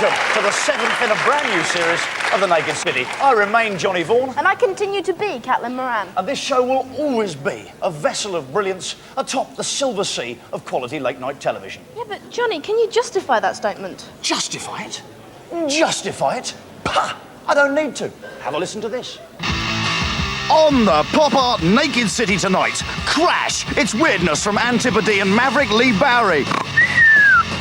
welcome to the 7th in a brand new series of The Naked City. I remain Johnny Vaughn. And I continue to be Caitlin Moran. And this show will always be a vessel of brilliance atop the silver sea of quality late-night television. Yeah, but Johnny, can you justify that statement? Justify it? Justify it? Pah! I don't need to. Have a listen to this. On the pop art Naked City tonight, Crash, it's weirdness from Antipodean maverick Lee Bowery.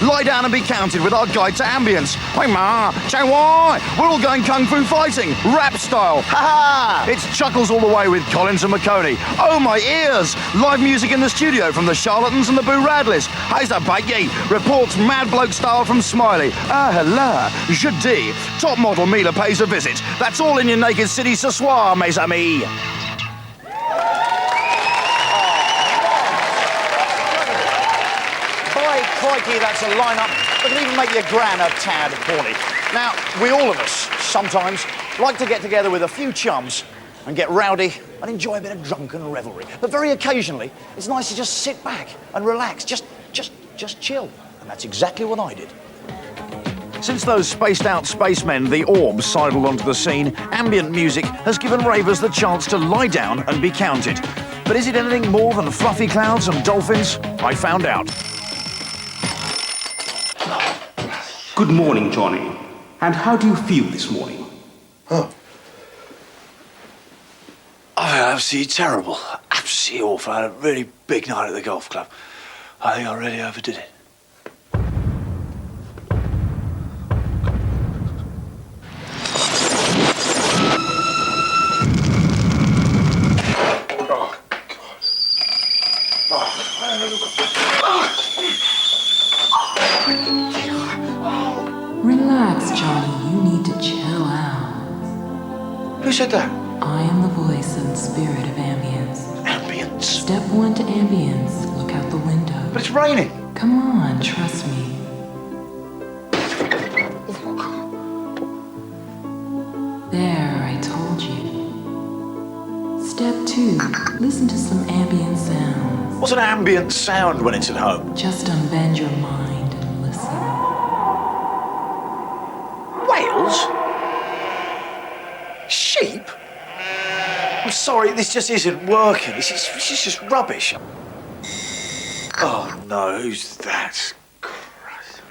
Lie down and be counted with our guide to ambience. Hey ma, say why? We're all going kung fu fighting, rap style. Ha ha! It's chuckles all the way with Collins and McConey. Oh my ears! Live music in the studio from the Charlatans and the Boo Radleys. How's the bakey? Reports mad bloke style from Smiley. Ah hello, je dis. Top model Mila pays a visit. That's all in your Naked City ce soir, mes amis. Crikey, that's a lineup that can even make your gran a tad horny. Now, we all of us sometimes like to get together with a few chums and get rowdy and enjoy a bit of drunken revelry. But very occasionally, it's nice to just sit back and relax, just chill. And that's exactly what I did. Since those spaced-out spacemen, the orbs, sidled onto the scene, ambient music has given ravers the chance to lie down and be counted. But is it anything more than fluffy clouds and dolphins? I found out. Good morning, Johnny. And how do you feel this morning? Oh. I feel absolutely terrible. Absolutely awful. I had a really big night at the golf club. I think I really overdid it. Relax, Johnny. You need to chill out. Who said that? I am the voice and spirit of ambience. Ambience? Step 1 to ambience. Look out the window. But it's raining. Come on, trust me. There, I told you. Step 2. Listen to some ambient sounds. What's an ambient sound when it's at home? Just unbend your mind and listen. Whales? Sheep? I'm sorry, this just isn't working. This is just rubbish. Oh no, who's that? Christ.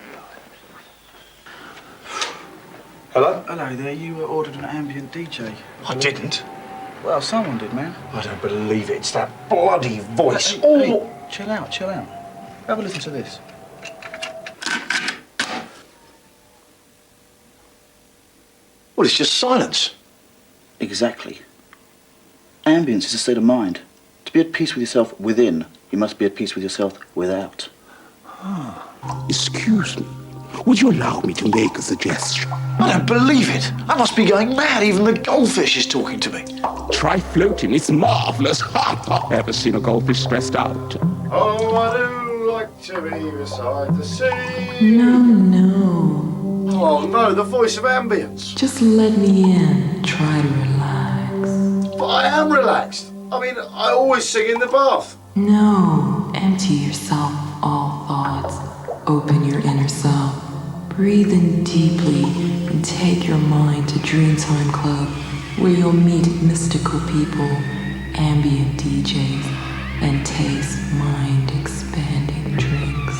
Hello? Hello there, you ordered an ambient DJ. I didn't. Well, someone did, man. I don't believe it. It's that bloody voice. Hey, chill out, chill out. Have a listen to this. Well, it's just silence. Exactly. Ambience is a state of mind. To be at peace with yourself within, you must be at peace with yourself without. Excuse me. Would you allow me to make a suggestion? I don't believe it. I must be going mad. Even the goldfish is talking to me. Try floating. It's marvelous. Ever seen a goldfish stressed out? Oh, I do like to be beside the sea. No. Oh, no, the voice of ambience. Just let me in. Try to relax. But I am relaxed. I mean, I always sing in the bath. No. Empty yourself of all thoughts. Open your inner self. Breathe in deeply and take your mind to Dreamtime Club, where you'll meet mystical people, ambient DJs, and taste mind-expanding drinks.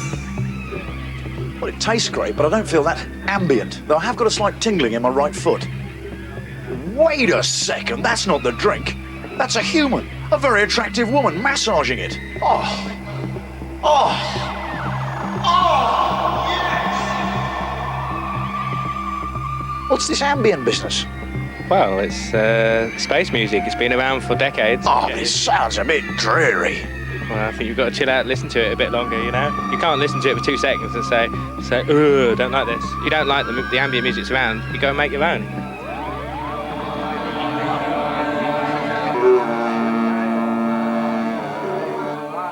Well, it tastes great, but I don't feel that ambient. Though I have got a slight tingling in my right foot. Wait a second, that's not the drink. That's a human, a very attractive woman massaging it. What's this ambient business? Well, it's space music. It's been around for decades. Oh, this sounds a bit dreary. Well, I think you've got to chill out, listen to it a bit longer, you know? You can't listen to it for 2 seconds and say, ugh, don't like this. You don't like the ambient music's around, you go and make your own.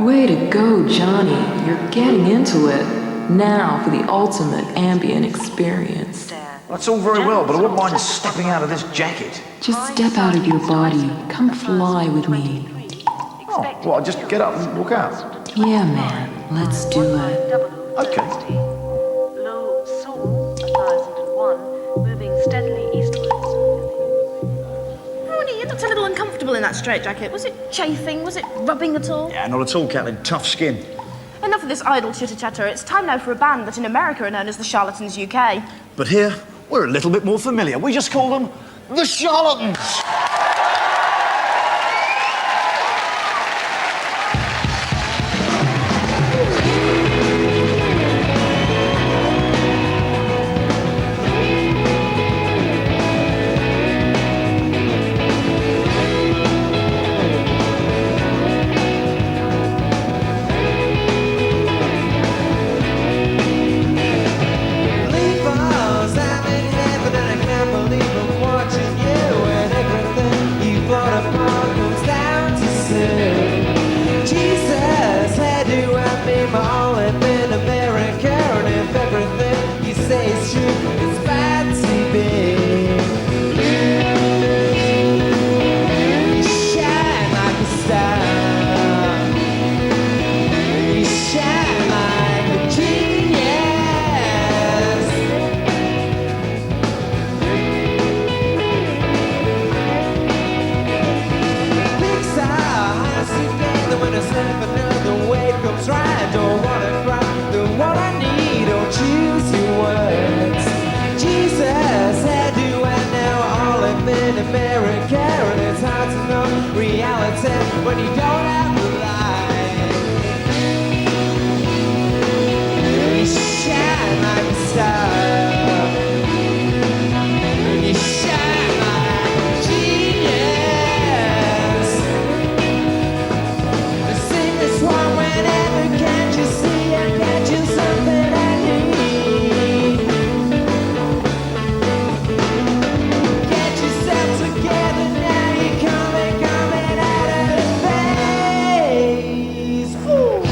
Way to go, Johnny. You're getting into it. Now for the ultimate ambient experience. That's all very well, but I wouldn't mind stepping out of this jacket. Just step out of your body. Come fly with me. Oh, well, I'll just get up and walk out. Yeah, man. Let's do it. Okay. that straitjacket? Was it chafing? Was it rubbing at all? Yeah, not at all, Caitlin. Tough skin. Enough of this idle chitter-chatter. It's time now for a band that in America are known as the Charlatans UK. But here, we're a little bit more familiar. We just call them the Charlatans. When you don't have the light, you shine like a star, and you shine like a genius. I sing this one whenever, can't you see? I got you something I need. Get yourself together now, you're coming out of the phase. Ooh.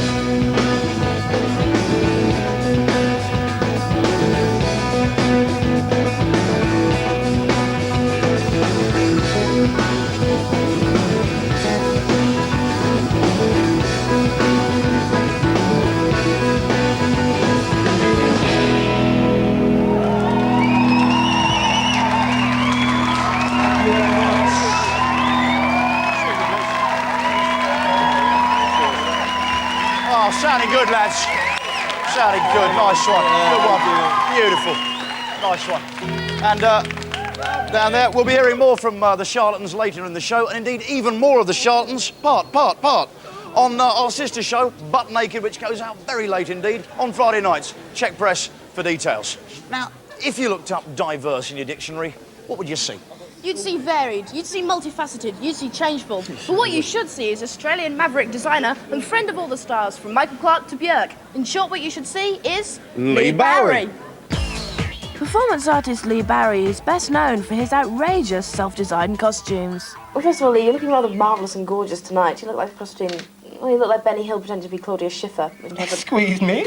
Oh, sounding good, lads. Sounding good. Nice one. Good one. Beautiful. Nice one. And down there, we'll be hearing more from the Charlatans later in the show, and indeed even more of the Charlatans, part, on our sister show, Butt Naked, which goes out very late indeed on Friday nights. Check press for details. Now, if you looked up diverse in your dictionary, what would you see? You'd see varied, you'd see multifaceted, you'd see changeful. But what you should see is Australian maverick designer and friend of all the stars, from Michael Clark to Björk. In short, what you should see is... Lee Barry. Performance artist Lee Barry is best known for his outrageous self-designed costumes. Well, first of all, Lee, you're looking rather marvellous and gorgeous tonight. You look like a costume... Well, you look like Benny Hill pretending to be Claudia Schiffer. Squeeze me.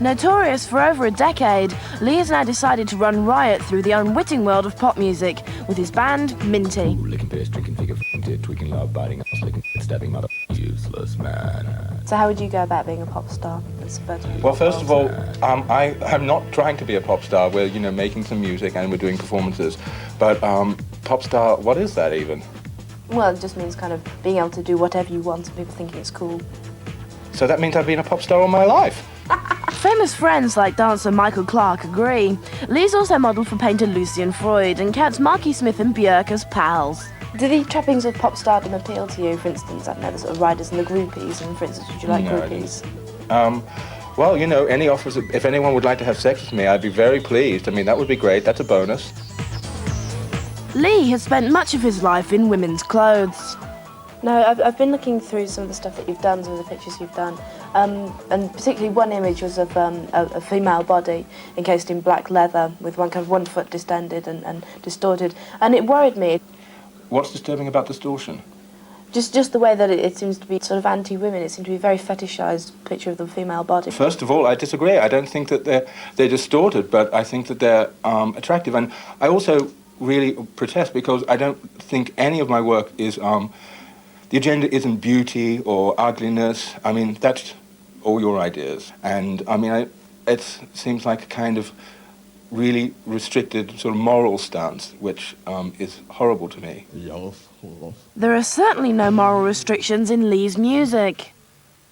Notorious for over a decade, Lee has now decided to run riot through the unwitting world of pop music with his band, Minty. Licking piss, drinking figure, tweaking love, biting ass, licking, stabbing mother, useless man. So how would you go about being a pop star? Well, first of all, I am not trying to be a pop star. We're, making some music and we're doing performances. But pop star, what is that even? Well, it just means kind of being able to do whatever you want and people thinking it's cool. So that means I've been a pop star all my life. Famous friends like dancer Michael Clark agree. Lee's also modelled for painter Lucian Freud and counts Marky Smith and Björk as pals. Do the trappings of pop stardom appeal to you? For instance, I don't know, the sort of riders and the groupies, and for instance, would you like groupies? Well, any offers, if anyone would like to have sex with me, I'd be very pleased. I mean, that would be great. That's a bonus. Lee has spent much of his life in women's clothes. No, I've been looking through some of the stuff that you've done, some of the pictures you've done, and particularly one image was of a female body encased in black leather with one foot distended and distorted, and it worried me. What's disturbing about distortion? Just the way that it seems to be sort of anti-women. It seems to be a very fetishised picture of the female body. First of all, I disagree. I don't think that they're distorted, but I think that they're attractive, and I also really protest because I don't think any of my work is... The agenda isn't beauty or ugliness. I mean, that's all your ideas. And, I mean, it seems like a kind of really restricted sort of moral stance, which is horrible to me. There are certainly no moral restrictions in Lee's music.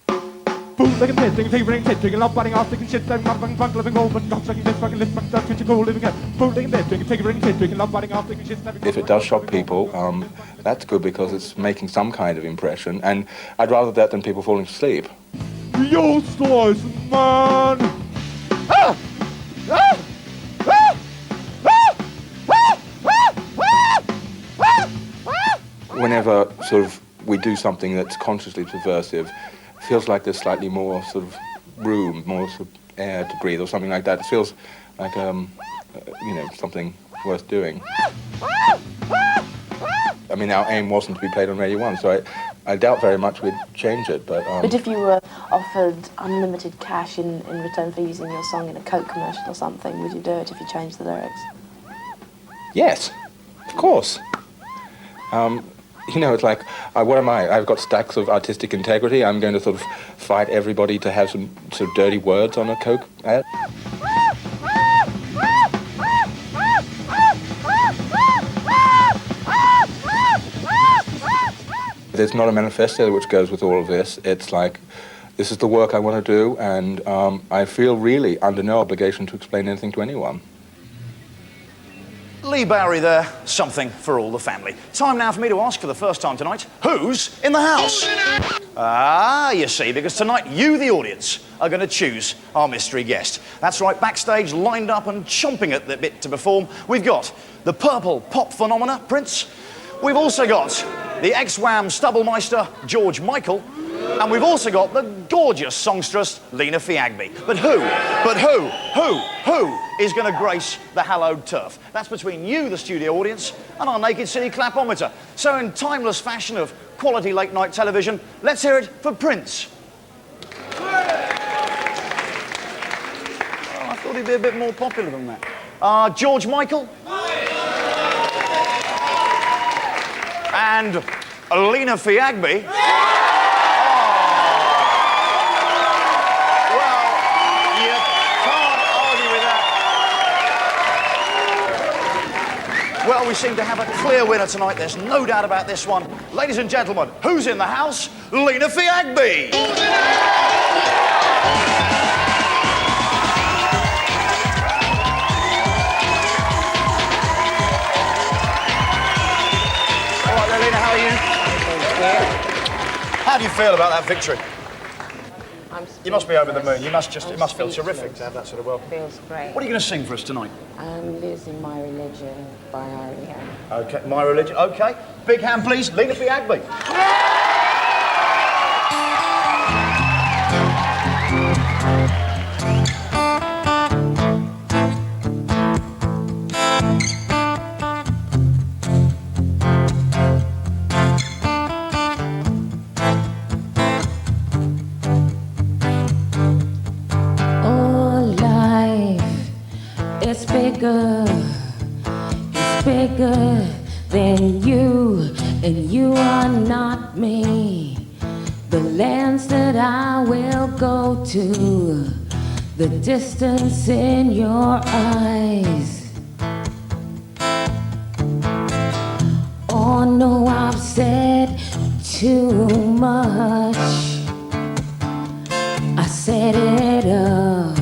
Bootlegging, pitching, favoring, pitching, love biting off, taking shit, then fucking funk, living gold, but not sucking this fucking list, fucking stuff, pitching cool, living good. Bootlegging, pitching, favoring, pitching, love biting off, taking shit, If it does shock people, that's good because it's making some kind of impression, and I'd rather that than people falling asleep. Yo, slice, man! Ah! Ah! Whenever sort of we do something that's consciously subversive, it feels like there's slightly more sort of room, more sort of air to breathe or something like that. It feels like, something worth doing. I mean, our aim wasn't to be played on Radio 1, so I doubt very much we'd change it, but... But if you were offered unlimited cash in return for using your song in a Coke commercial or something, would you do it if you changed the lyrics? Yes, of course. It's like, what am I? I've got stacks of artistic integrity. I'm going to sort of fight everybody to have some sort of dirty words on a Coke ad. There's not a manifesto which goes with all of this. It's like, this is the work I want to do, and I feel really under no obligation to explain anything to anyone. Lee Bowery there, something for all the family. Time now for me to ask for the first time tonight, who's in the house? You see, because tonight you, the audience, are going to choose our mystery guest. That's right, backstage, lined up and chomping at the bit to perform, we've got the purple pop phenomena, Prince. We've also got the ex-Wham Stubblemeister, George Michael. And we've also got the gorgeous songstress, Lena Fiagby. But who is going to grace the hallowed turf? That's between you, the studio audience, and our Naked City clapometer. So in timeless fashion of quality late-night television, let's hear it for Prince. Oh, I thought he'd be a bit more popular than that. George Michael. And Lena Fiagby. Well, we seem to have a clear winner tonight. There's no doubt about this one. Ladies and gentlemen, who's in the house? Lena Fiagby! All right there, Lena, how are you? How do you feel about that victory? You must be over the moon. It must feel terrific to have that sort of welcome. Feels great. What are you going to sing for us tonight? I'm Losing My Religion by R.E.M. Okay, My Religion. Okay. Big hand, please. Lena Fiagby. It's bigger than you, and you are not me. The lands that I will go to, the distance in your eyes. Oh no, I've said too much. I set it up.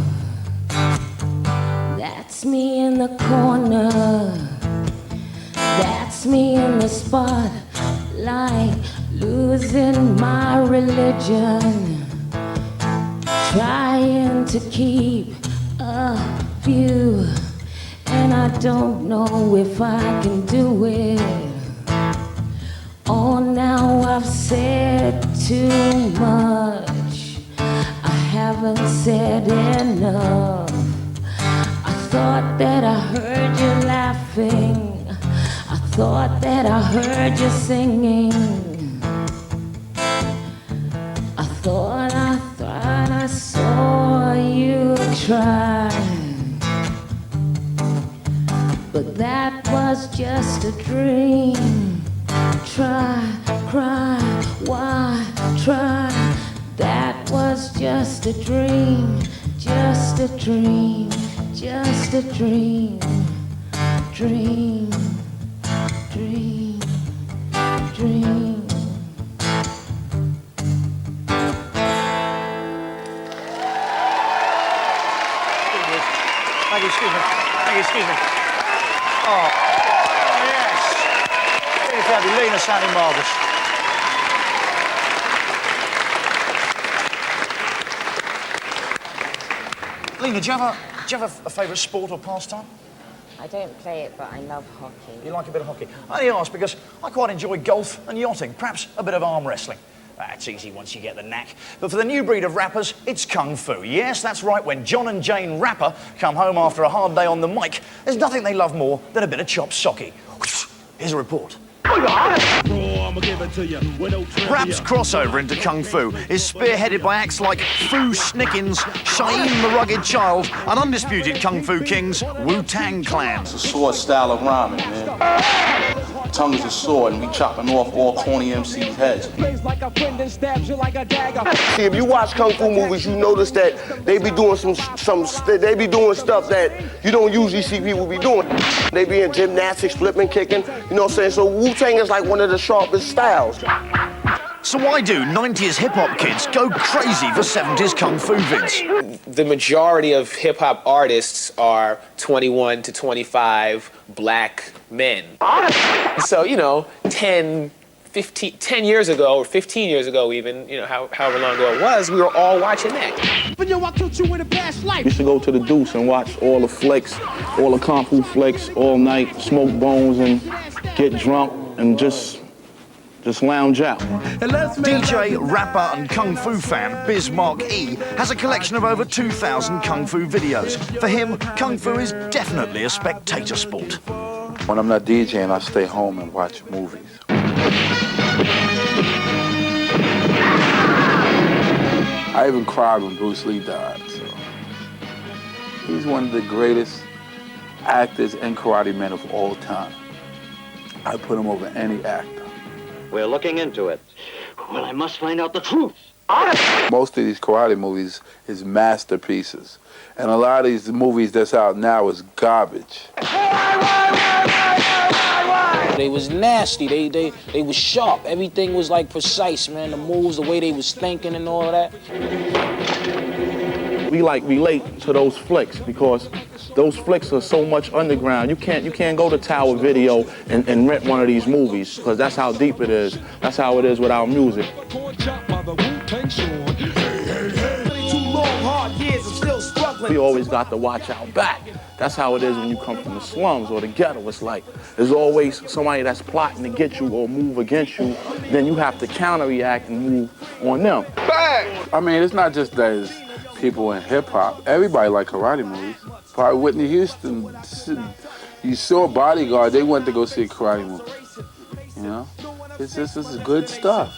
That's me in the corner. That's me in the spotlight, losing my religion, trying to keep a view, and I don't know if I can do it. Oh, now I've said too much. I haven't said enough. I thought that I heard you laughing. I thought that I heard you singing. I thought I saw you try. But that was just a dream. Try, cry, why try? That was just a dream, just a dream. just a dream, dream, dream, dream. Thank you, excuse me. Thank you, excuse me. Oh, yes. Very fabulous. Lena sounding marvellous. Lena, do you have a favourite sport or pastime? I don't play it, but I love hockey. You like a bit of hockey? I only ask because I quite enjoy golf and yachting, perhaps a bit of arm wrestling. That's easy once you get the knack. But for the new breed of rappers, it's kung fu. Yes, that's right, when John and Jane Rapper come home after a hard day on the mic, there's nothing they love more than a bit of chop socky. Here's a report. Rap's crossover into Kung Fu is spearheaded by acts like Fu Snickins, Shaim the Rugged Child, and undisputed Kung Fu kings Wu-Tang Clan. It's a sword style of rhyming, man. Tongue is a sword, and we chopping off all corny MC's heads. See, if you watch Kung Fu movies, you notice that they be doing they be doing stuff that you don't usually see people be doing. They be in gymnastics, flipping, kicking, you know what I'm saying? So Wu-Tang is like one of the sharpest styles. So why do 90s hip-hop kids go crazy for 70s Kung Fu vids? The majority of hip-hop artists are 21 to 25 black men. So, you know, 10 years ago, or 15 years ago even, you know, however long ago it was, we were all watching that. But yo, I killed you in a past life. You should go to the Deuce and watch all the flicks, all the Kung Fu flicks, all night, smoke bones and get drunk and just lounge out. DJ, rapper and Kung Fu fan Bismarck E has a collection of over 2,000 Kung Fu videos. For him, Kung Fu is definitely a spectator sport. When I'm not DJing, I stay home and watch movies. I even cried when Bruce Lee died. So. He's one of the greatest actors and karate men of all time. I put him over any actor. We're looking into it. Well, I must find out the truth. Most of these karate movies is masterpieces. And a lot of these movies that's out now is garbage. They was nasty, they was sharp. Everything was like precise, man. The moves, the way they was thinking and all of that. We like relate to those flicks because those flicks are so much underground. You can't go to Tower Video and rent one of these movies because that's how deep it is. That's how it is with our music. We always got to watch our back. That's how it is when you come from the slums or the ghetto. It's like there's always somebody that's plotting to get you or move against you. Then you have to counter-react and move on them. I mean, it's not just that it's people in hip-hop. Everybody like karate movies. Probably Whitney Houston. You saw Bodyguard, they went to go see a karate movie. You know? This is good stuff.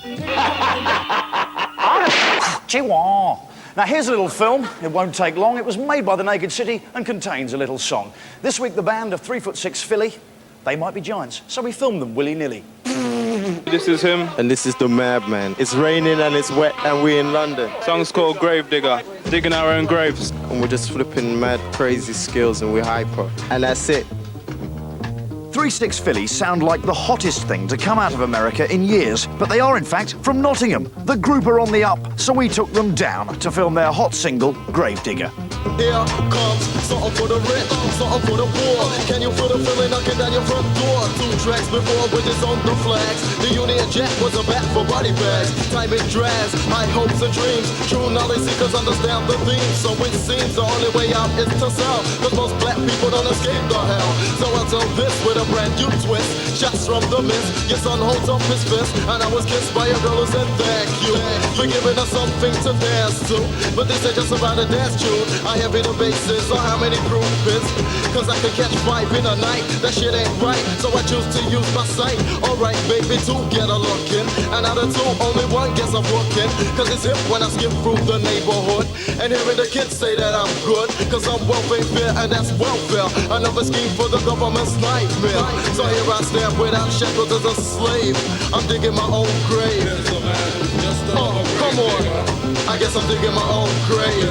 Chihuahua. Now here's a little film. It won't take long. It was made by the Naked City and contains a little song. This week the band of 3'6" Philly, they might be giants, so we filmed them willy-nilly. This is him. And this is the Madman. It's raining and it's wet and we're in London. Song's called Grave Digger. Digging our own graves. And we're just flipping mad crazy skills and we're hyper. And that's it. 3'6" Philly sound like the hottest thing to come out of America in years, but they are in fact from Nottingham. The group are on the up, so we took them down to film their hot single, Grave Digger. Here comes something for the rent, something for the war. Can you feel the feeling knocking down your front door? 2 tracks before witches on the flags. The Union Jack was a bat for body bags. Time it drags, high hopes and dreams. True knowledge seekers understand the theme. So it seems the only way out is to sell. Cause most black people don't escape the hell. So I'll tell this with a brand new twist. Shots from the mist, your son holds up his fist. And I was kissed by a girl who said thank you for giving us something to dance to. But this ain't just about a dance tune. I have the basis on how many proof is. Cause I can catch 5 in a night. That shit ain't right, so I choose to use my sight. Alright, baby, 2 get a look in. And out of 2, only 1 gets a book in. Cause it's hip when I skip through the neighborhood. And hearing the kids say that I'm good. Cause I'm welfare fair, and that's welfare. Another scheme for the government's nightmare. So here I stand without shackles as a slave. I'm digging my own grave. Oh, come on. I guess I'm digging my own grave.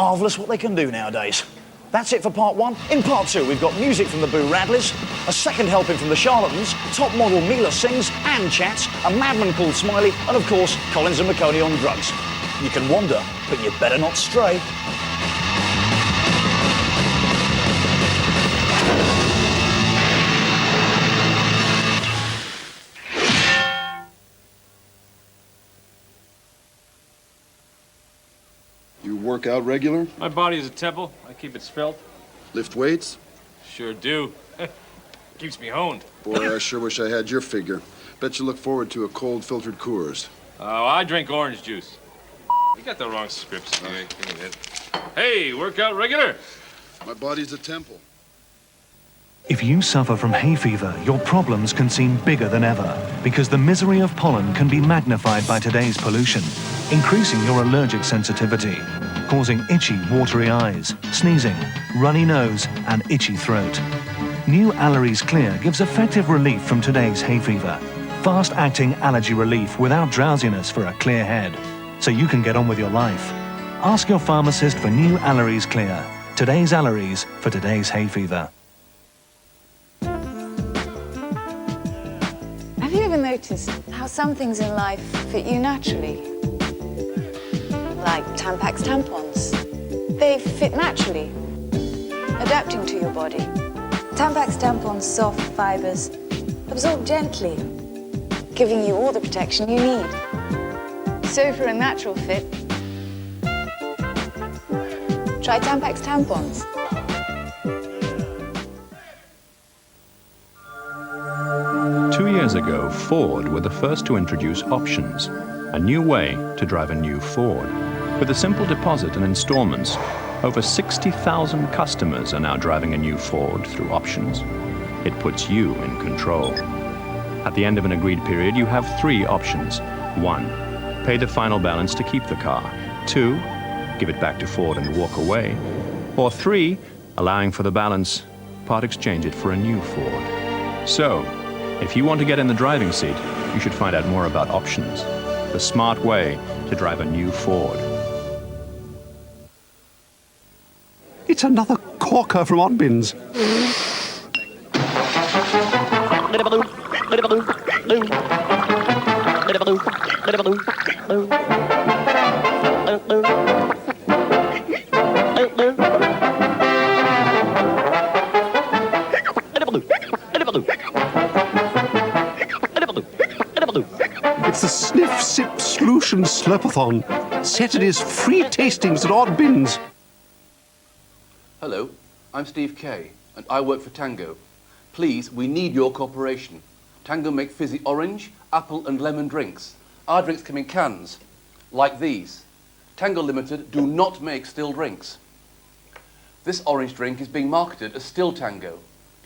marvellous what they can do nowadays. That's it for part 1. In part 2, we've got music from the Boo Radleys, a second helping from the Charlatans, top model Mila sings and chats, a madman called Smiley, and of course, Collins and McConey on drugs. You can wander, but you'd better not stray. You work out regular? My body is a temple. I keep it svelte. Lift weights? Sure do. Keeps me honed. Boy, I sure wish I had your figure. Bet you look forward to a cold filtered Coors. Oh, I drink orange juice. You got the wrong scripts. Okay, give me that. Hey, workout regular? My body's a temple. If you suffer from hay fever, your problems can seem bigger than ever because the misery of pollen can be magnified by today's pollution, increasing your allergic sensitivity, causing itchy, watery eyes, sneezing, runny nose, and itchy throat. New Allergies Clear gives effective relief from today's hay fever. Fast-acting allergy relief without drowsiness for a clear head, so you can get on with your life. Ask your pharmacist for New Allergies Clear. Today's allergies for today's hay fever. Have you ever noticed how some things in life fit you naturally? Like Tampax tampons. They fit naturally, adapting to your body. Tampax tampons' soft fibers absorb gently, giving you all the protection you need. So for a natural fit, try Tampax tampons. Two years ago, Ford were the first to introduce options, a new way to drive a new Ford. With a simple deposit and installments, over 60,000 customers are now driving a new Ford through options. It puts you in control. At the end of an agreed period, you have 3 options. 1, pay the final balance to keep the car. 2, give it back to Ford and walk away. Or 3, allowing for the balance, part exchange it for a new Ford. So, if you want to get in the driving seat, you should find out more about options, the smart way to drive a new Ford. It's another corker from Oddbins. It's the Sniff Sip Solution Slurpathon. Saturday's free tastings at Oddbins. Hello, I'm Steve Kay, and I work for Tango. Please, we need your cooperation. Tango make fizzy orange, apple and lemon drinks. Our drinks come in cans, like these. Tango Limited do not make still drinks. This orange drink is being marketed as Still Tango.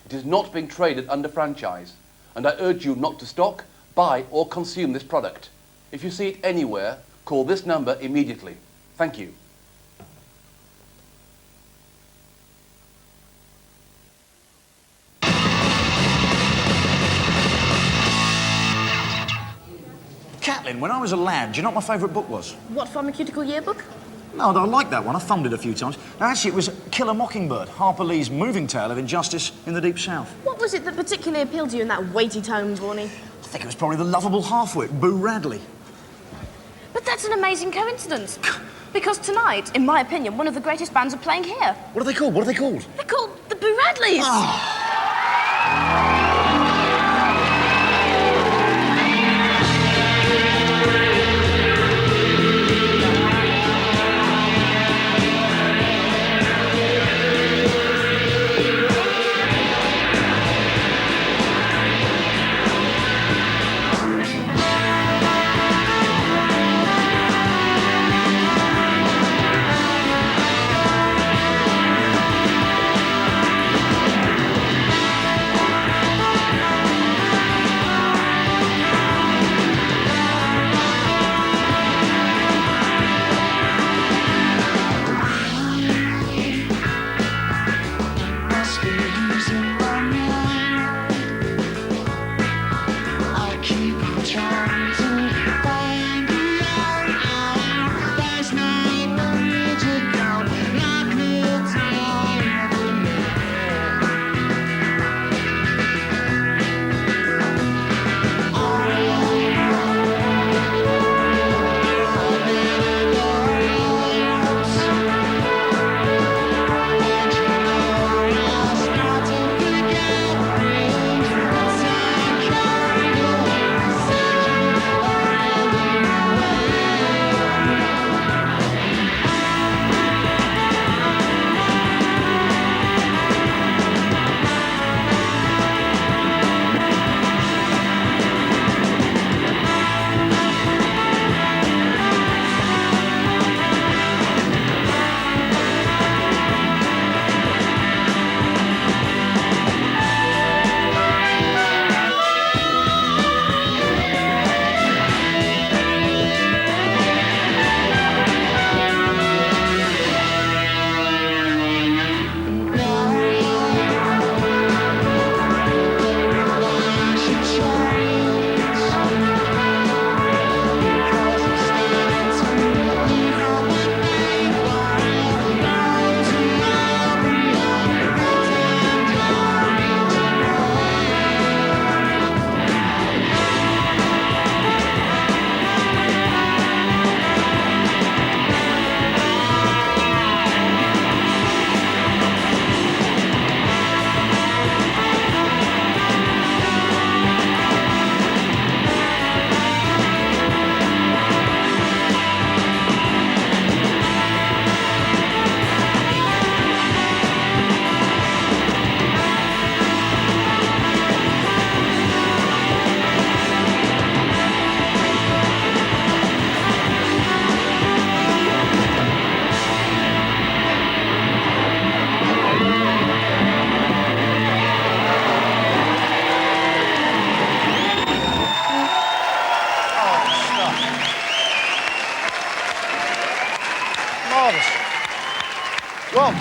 It is not being traded under franchise, and I urge you not to stock, buy or consume this product. If you see it anywhere, call this number immediately. Thank you. Caitlin, when I was a lad, do you know what my favourite book was? What pharmaceutical yearbook? No, I like that one. I thumbed it a few times. No, actually, it was Kill a Mockingbird, Harper Lee's moving tale of injustice in the Deep South. What was it that particularly appealed to you in that weighty tone, Vaughnie? I think it was probably the lovable halfwit, Boo Radley. But that's an amazing coincidence. Because tonight, in my opinion, one of the greatest bands are playing here. What are they called? What are they called? They're called the Boo Radleys. Oh.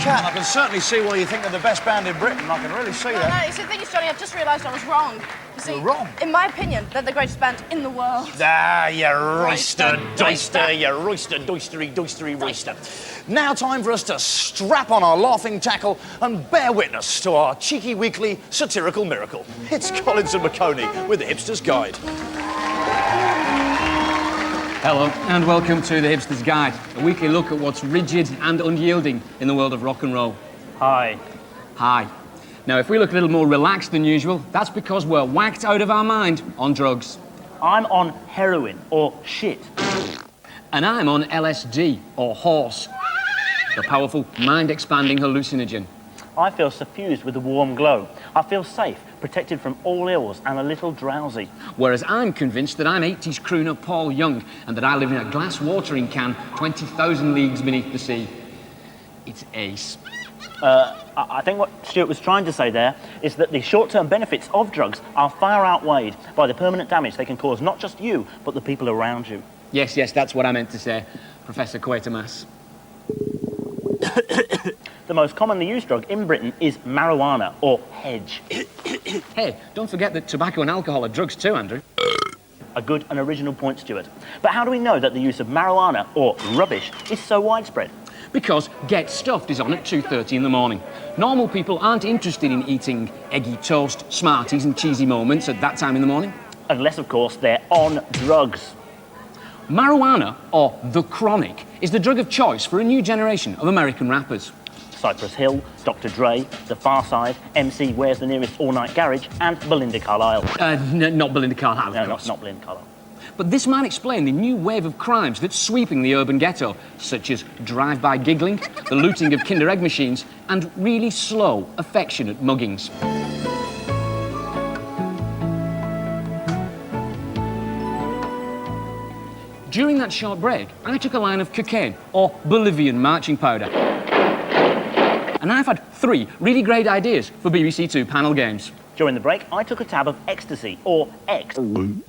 Cat, I can certainly see why you think they're the best band in Britain. I can really see No, that. you see, the thing is, Johnny, I've just realised I was wrong. You see, You're wrong? In my opinion, they're the greatest band in the world. Ah, you roister, doister, you roister, doistery, roister. Now time for us to strap on our laughing tackle and bear witness to our cheeky weekly satirical miracle. It's Collins and McConey with the Hipster's Guide. Hello, and welcome to the Hipster's Guide, a weekly look at what's rigid and unyielding in the world of rock and roll. Hi. Hi. Now, if we look a little more relaxed than usual, that's because we're whacked out of our mind on drugs. I'm on heroin, or shit. And I'm on LSD, or horse, the powerful, mind-expanding hallucinogen. I feel suffused with a warm glow. I feel safe, protected from all ills, and a little drowsy. Whereas I'm convinced that I'm 80s crooner Paul Young, and that I live in a glass watering can 20,000 leagues beneath the sea. It's ace. I think what Stuart was trying to say there is that the short-term benefits of drugs are far outweighed by the permanent damage they can cause not just you, but the people around you. Yes, that's what I meant to say, Professor Quatermass. The most commonly used drug in Britain is marijuana, or hedge. Hey, don't forget that tobacco and alcohol are drugs too, Andrew. A good and original point, Stuart. But how do we know that the use of marijuana, or rubbish, is so widespread? Because Get Stuffed is on at 2:30 in the morning. Normal people aren't interested in eating eggy toast, Smarties and cheesy moments at that time in the morning. Unless, of course, they're on drugs. Marijuana, or the chronic, is the drug of choice for a new generation of American rappers. Cypress Hill, Dr. Dre, The Far Side, MC Where's the Nearest All-Night Garage, and Belinda Carlisle. Not Belinda Carlisle. No, not Belinda Carlisle. But this might explain the new wave of crimes that's sweeping the urban ghetto, such as drive-by giggling, the looting of Kinder Egg machines, and really slow, affectionate muggings. During that short break, I took a line of cocaine, or Bolivian marching powder. And I've had 3 really great ideas for BBC Two panel games. During the break, I took a tab of ecstasy, or X. And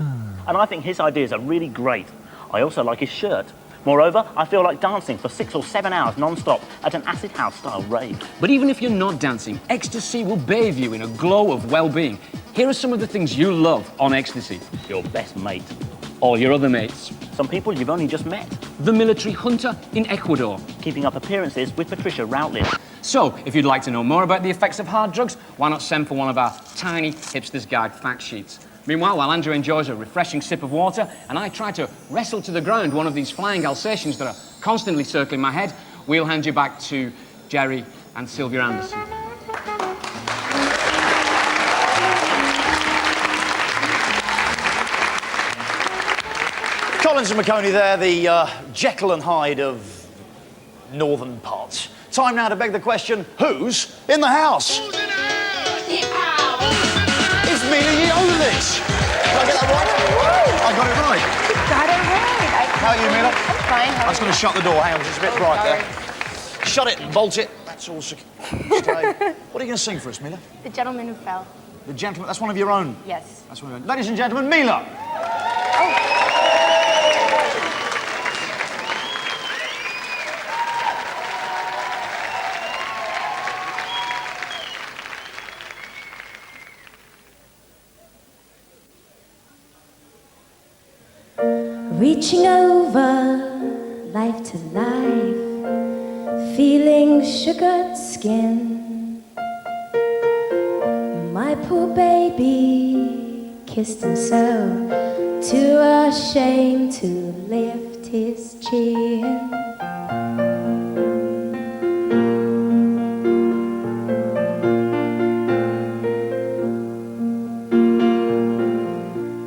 I think his ideas are really great. I also like his shirt. Moreover, I feel like dancing for 6 or 7 hours non-stop at an acid house-style rave. But even if you're not dancing, ecstasy will bathe you in a glow of well-being. Here are some of the things you love on ecstasy. Your best mate. All your other mates. Some people you've only just met. The military junta in Ecuador. Keeping up appearances with Patricia Routledge. So, if you'd like to know more about the effects of hard drugs, why not send for one of our tiny Hipster's Guide fact sheets? Meanwhile, while Andrew enjoys a refreshing sip of water and I try to wrestle to the ground one of these flying Alsatians that are constantly circling my head, we'll hand you back to Jerry and Sylvia Anderson. Collins and McConey there, the Jekyll and Hyde of northern parts. Time now to beg the question, who's in the house? Who's in the house? It's Milla Jovovich. Did I get that right? I got it right. Got it right. How are you, Milla? I'm fine. I was going to shut the door. Hang on, it's a bit bright there. Shut it and bolt it. That's all. Stay. What are you going to sing for us, Milla? The Gentleman Who Fell. The Gentleman. That's one of your own. Yes. That's one of your own. Ladies and gentlemen, Milla. Reaching over life to life, feeling sugared skin. My poor baby kissed himself, too ashamed to lift his chin.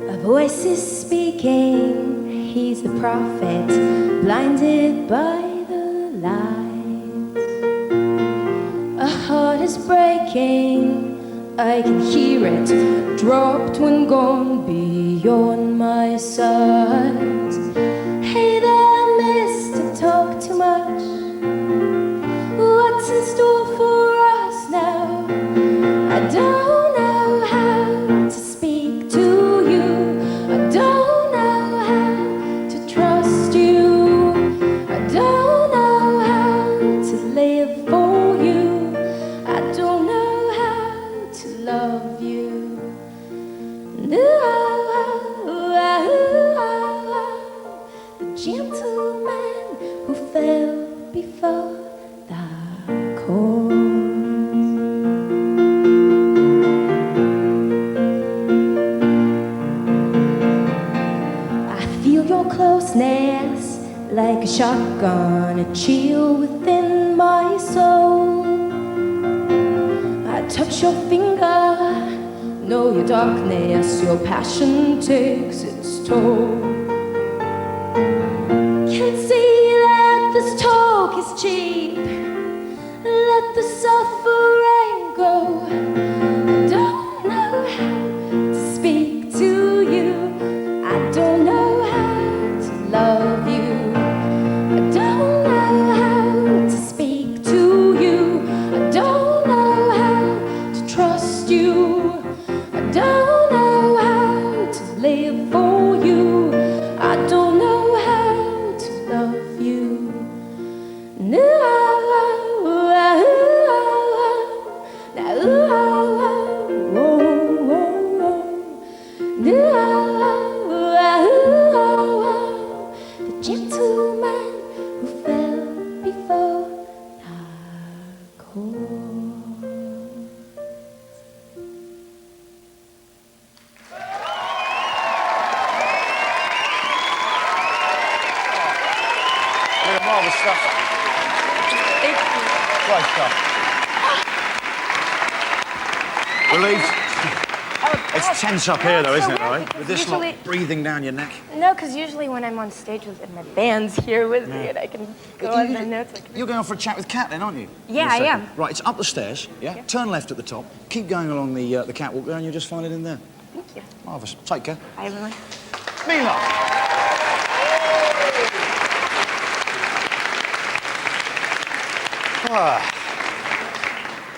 A voice is speaking. He's the prophet, blinded by the lights. A heart is breaking, I can hear it, dropped when gone beyond my sight. Hey there, mister, talk too much. What's in store for us now? I don't know how to speak to you. I don't trust you. I don't know how to live for you. love you. The gentleman who fell before the chorus. I feel your closeness like a shotgun, a chill within my soul. I touch your finger, know your darkness, your passion takes its toll. Can't see that this talk is cheap. Let the suffering go. Don't know how to speak to you. I don't know how to love you. I don't know how to speak to you. I don't know how to trust you. I don't know how to live for you. I don't know how to love you. No. The gentleman who fell before the chorus. Yeah, marvellous stuff. Great stuff. Relieved? It's tense up here, though, isn't it, right? With this lot breathing down your neck. No, because usually when I'm on stage with my band's here with me and I can go on the notes. You're going off for a chat with Kat, then, aren't you? Yeah, I am. Right, it's up the stairs, yeah? Turn left at the top. Keep going along the catwalk there, and you'll just find it in there. Thank you. Marvellous. Take care. Bye, everyone. Mila!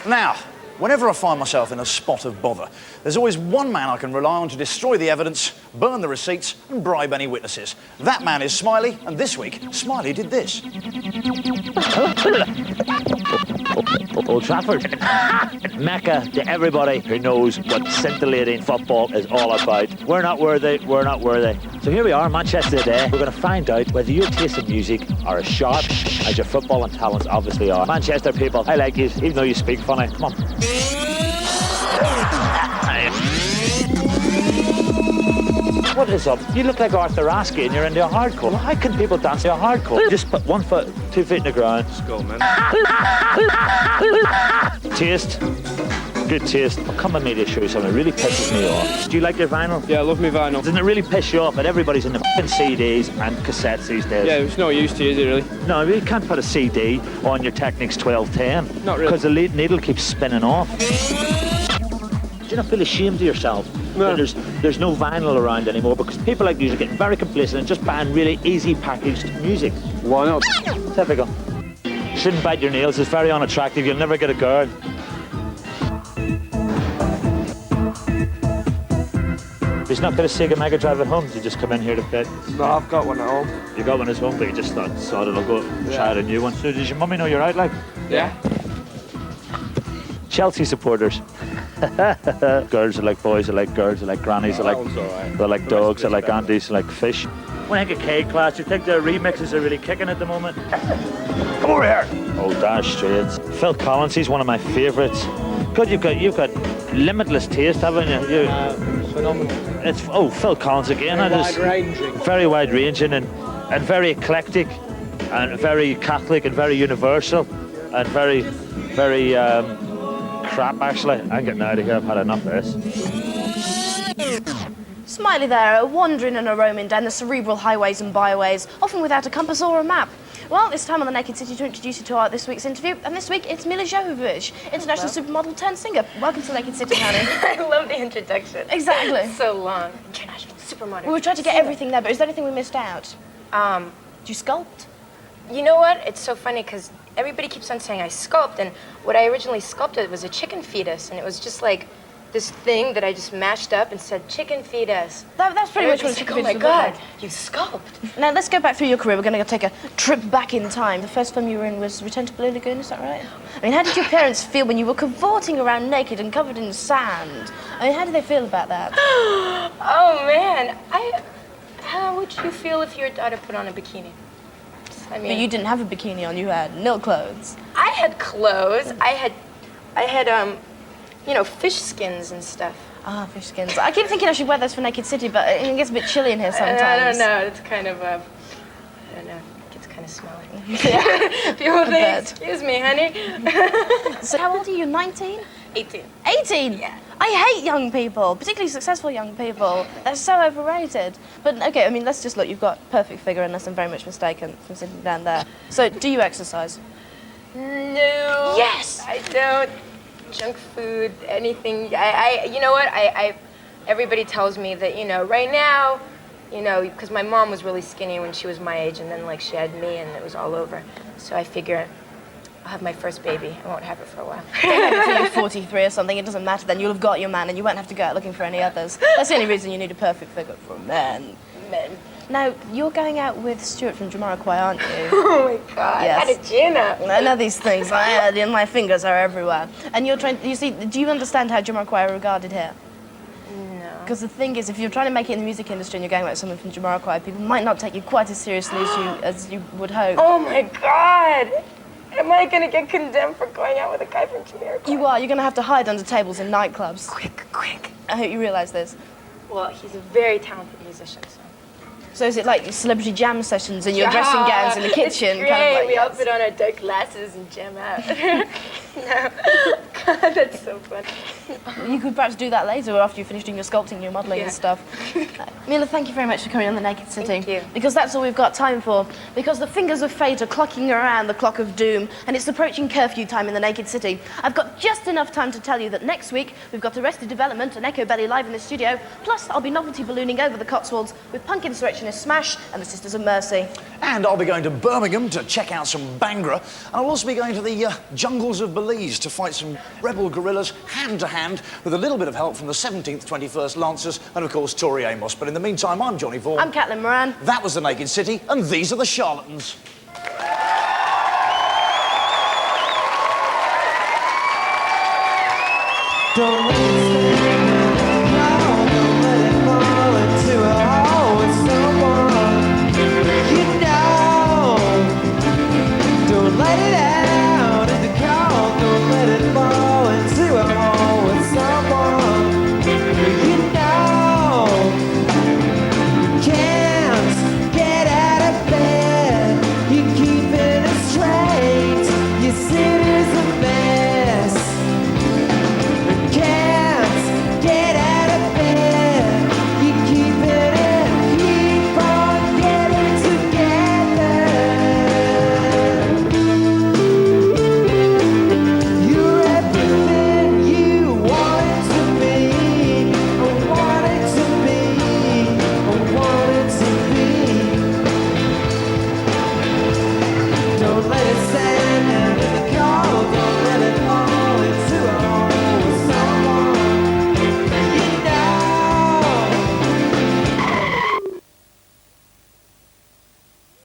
Now, whenever I find myself in a spot of bother, there's always one man I can rely on to destroy the evidence, burn the receipts, and bribe any witnesses. That man is Smiley, and this week, Smiley did this. Old Trafford. Mecca to everybody who knows what scintillating football is all about. We're not worthy, we're not worthy. So here we are, Manchester today. We're going to find out whether your taste in music are as sharp as your football and talents obviously are. Manchester people, I like you, even though you speak funny. Come on. What is up? You look like Arthur Askey and you're into a hardcore. How can people dance to a hardcore? Just put 1 foot, 2 feet in the ground. Skull, man. Taste. Good taste. Oh, come with me to show you something that really pisses me off. Do you like your vinyl? Yeah, I love my vinyl. Doesn't it really piss you off that everybody's in the f***ing CDs and cassettes these days? Yeah, it's no use to you, is it really? No, you can't put a CD on your Technics 1210. Not really. Because the needle keeps spinning off. Do you not feel ashamed of yourself? No. That there's no vinyl around anymore because people like you are getting very complacent and just buying really easy packaged music. Why not? Typical. Shouldn't bite your nails, it's very unattractive, you'll never get a girl. He's not got a Sega Mega Drive at home, you just come in here to fit. No, I've got one at home. You got one at home, but you just thought, sod it, I'll go try out a new one. So does your mummy know you're out, like? Yeah. Chelsea supporters. Girls are like boys, are like girls, are like grannies, are like they're like dogs, they're like aunties, are like fish. When I think of K-Class, you think their remixes are really kicking at the moment? Come over here! Oh, Dash Straits. Phil Collins, he's one of my favourites. God, you've got limitless taste, haven't you? Phenomenal. Phil Collins again. Very wide-ranging and very eclectic and very Catholic and very universal and very crap, actually. I'm getting out of here, I've had enough of this. Smiley there, wandering and a roaming down the cerebral highways and byways, often without a compass or a map. Well, it's time on the Naked City to introduce you to this week's interview, and this week it's Milla Jovovich, international supermodel turned singer. Welcome to Naked City, honey. I love the introduction. Exactly. It's so long. International supermodel. We tried to get everything there, but is there anything we missed out? Do you sculpt? You know what? It's so funny because everybody keeps on saying I sculpt, and what I originally sculpted was a chicken fetus, and it was just like this thing that I just mashed up and said, chicken feed us. That's pretty much what a chicken feed Oh my us God, look you sculpt. Now, let's go back through your career. We're going to take a trip back in time. The first film you were in was Return to Blue Lagoon, is that right? I mean, how did your parents feel when you were cavorting around naked and covered in sand? I mean, how did they feel about that? Oh man, how would you feel if your daughter put on a bikini? I mean, But you didn't have a bikini on, you had nil clothes. I had clothes. I had you know, fish skins and stuff. Ah, fish skins. I keep thinking I should wear those for Naked City, but it gets a bit chilly in here sometimes. I don't know. It's kind of I don't know. It gets kind of smelly. People think, excuse me, honey. So how old are you? 19? 18. 18? Yeah. I hate young people, particularly successful young people. They're so overrated. But okay, I mean, let's just look. You've got perfect figure, unless I'm very much mistaken from sitting down there. So, do you exercise? No. Yes. I don't. Junk food, anything. You know what? Everybody tells me that, you know, right now, you know, because my mom was really skinny when she was my age, and then, like, she had me, and it was all over. So I figure I'll have my first baby. I won't have it for a while. Until you're 43 or something, it doesn't matter then. You'll have got your man, and you won't have to go out looking for any others. That's the only reason you need a perfect figure for men. Men. Now, you're going out with Stuart from Jamiroquai, aren't you? Oh my God! Yes. How did you know? I know these things. My fingers are everywhere. And you're trying. You see, do you understand how Jamiroquai are regarded here? No. Because the thing is, if you're trying to make it in the music industry and you're going out with someone from Jamiroquai, people might not take you quite as seriously as you would hope. Oh my God! Am I gonna get condemned for going out with a guy from Jamiroquai? You are. You're going to have to hide under tables in nightclubs. Quick. I hope you realise this. Well, he's a very talented musician, so. So is it like celebrity jam sessions and your dressing gowns in the kitchen? It's great. Kind of like, We all put on our dark glasses and jam out. No. God, that's so fun. You could perhaps do that later after you finish doing your sculpting, your modelling and stuff. Mila, thank you very much for coming on The Naked City. Thank you. Because that's all we've got time for. Because the fingers of fate are clocking around the clock of doom, and it's approaching curfew time in The Naked City. I've got just enough time to tell you that next week we've got Arrested Development and Echo Belly live in the studio, plus I'll be novelty ballooning over the Cotswolds with punk insurrectionist Smash and the Sisters of Mercy. And I'll be going to Birmingham to check out some Bangra, and I'll also be going to the jungles of Belize to fight some rebel guerrillas hand-to-hand with a little bit of help from the 17th, 21st Lancers and, of course, Tori Amos. But in the meantime, I'm Johnny Vaughn. I'm Caitlin Moran. That was The Naked City, and these are the Charlatans. Don't